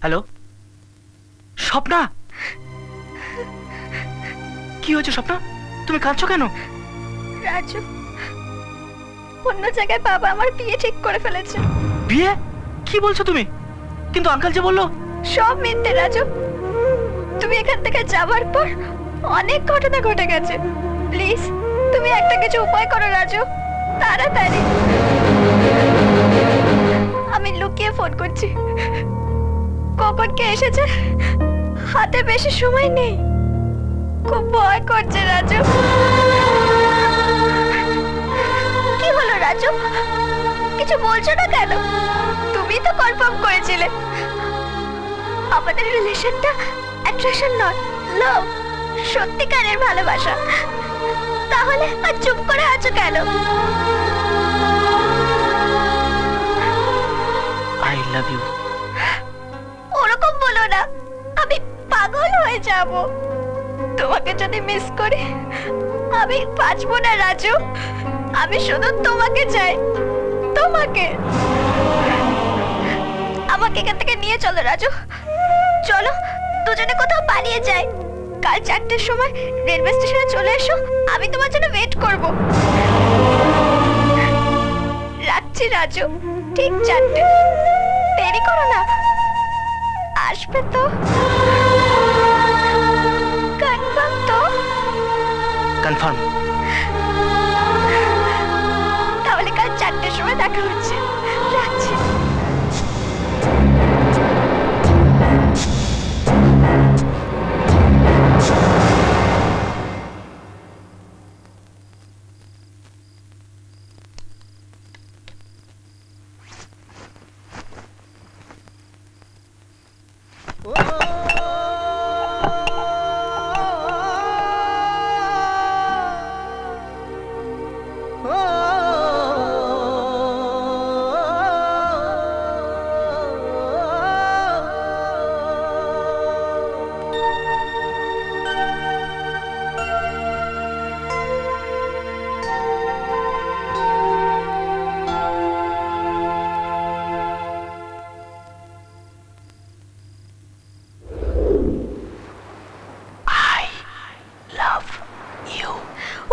Hello Swapna, কি হয়েছে স্বপ্না? তুমি কাঁদছো কেন? রাজু, অন্য জায়গায় বাবা আমার বিয়ে ঠিক করে ফেলেছে। বিয়ে? কি বলছো তুমি? কিন্তু আঙ্কেল যে বললো। সব মিথ্যে রাজু। তুমি এখান থেকে যাওয়ার পর অনেক ঘটনা ঘটে গেছে। প্লিজ তুমি একটা কিছু উপায় করো রাজু, তাড়াতাড়ি। আমি লুকিয়ে ফোন করছি। কখন কে এসেছে হাতে বেশি সময় নেই। খুব ভয় করছে রাজু। কি হলো রাজু, কিছু বলছো না কেন? তুমি তো কনফার্ম করেছিলে আমাদের রিলেশনটা অ্যাট্রাকশন নয়, লাভ, সত্যিকারের ভালোবাসা। তাহলে আর চুপ করে আছো কেন? I love you. ওরকম বলো না, আমি পাগল হয়ে যাব। তোমাকে যদি মিস করি আমি বাঁচবো না রাজু। আমি শুধু তোমাকে চাই, তোমাকে। আমাকে এখান থেকে নিয়ে চলো রাজু, চলো দুজনে কোথাও পালিয়ে যাই। কাল 4টের সময় রেলওয়ে স্টেশনে চলে এসো, আমি তোমার জন্য ওয়েট করব। রাখছি রাজু, ঠিক 4টে। দেরি করো না, আসবে তো? কনফার্ম তো? কনফার্ম। তাহলে কাল 4টের সময় দেখা হচ্ছে, রাখছি।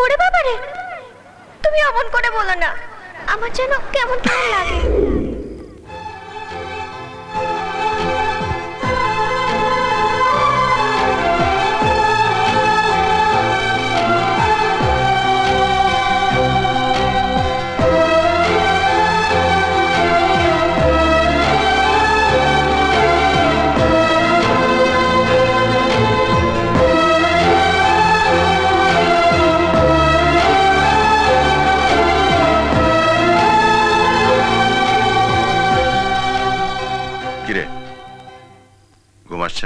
ওরে বাবারে, তুমি অমন করে বলো না, আমার যেন কেমন কেমন লাগে।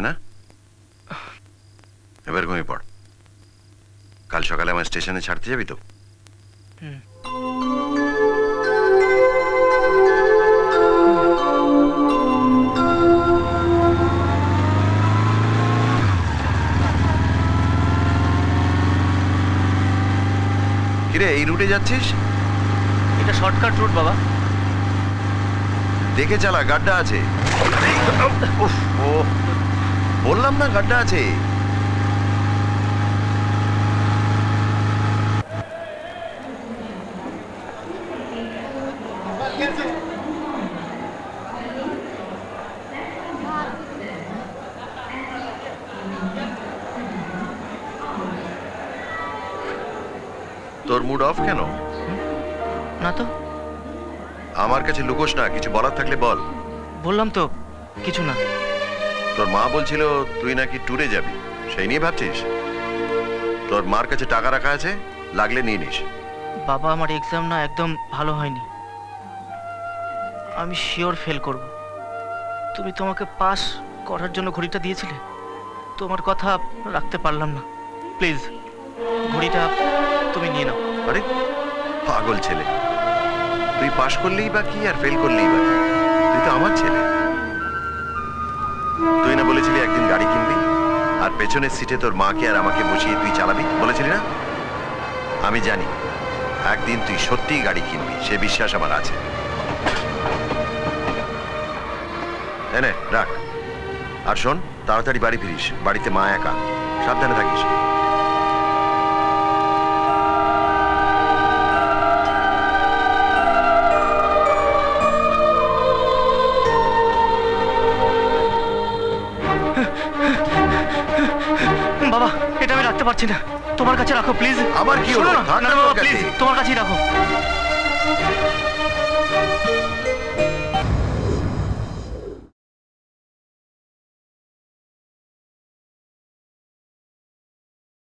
না, এবার ঘুমিয়ে পড়। কাল সকালে আমার স্টেশনে ছাড়তে যাবি তো? কিরে, এই রুটে যাচ্ছিস? এটা শর্টকাট রুট বাবা। দেখে চালা, গাড্ডা আছে। বললাম না গাড্ডা আছে। তোর মুড অফ কেন? না তো। আমার কাছে লুকোস না, কিছু বলার থাকলে বল। বললাম তো কিছু না। তোর মা বলছিল তুই নাকি ট্যুরে যাবি, সেই নিয়ে ভাবছিস? তোর মার কাছে টাকা রাখা আছে, লাগলে নিয়ে নিস। বাবা, আমার এক্সাম না একদম ভালো হয়নি, আমি শিওর ফেল করব। তুমি তোমাকে পাস করার জন্য ঘড়িটা দিয়েছিলে, তোমার কথা রাখতে পারলাম না। প্লিজ ঘড়িটা তুমি নিয়ে নাও। আরে পাগল ছেলে, তুই পাস করলেই বা কি আর ফেল করলেই বা কি, তুই তো আমার ছেলে। তুই না বলেছিলি একদিন গাড়ি কিনবি, আর পেছনের সিটে তোর মাকে আর আমাকে বসিয়ে তুই চালাবি, বলেছিলি না? আমি জানি একদিন তুই সত্যিই গাড়ি কিনবি, সে বিশ্বাস আমার আছে। এনে রাখ। আর শোন, তাড়াতাড়ি বাড়ি ফিরিস, বাড়িতে মা একা, সাবধানে থাকিস। বাবা, এটা আমি রাখতে পারছি না, তোমার কাছে রাখো প্লিজ। আবার কি হলো? শোনো না, থাক না না বাবা তোর কাছে। প্লিজ, তোমার কাছেই রাখো।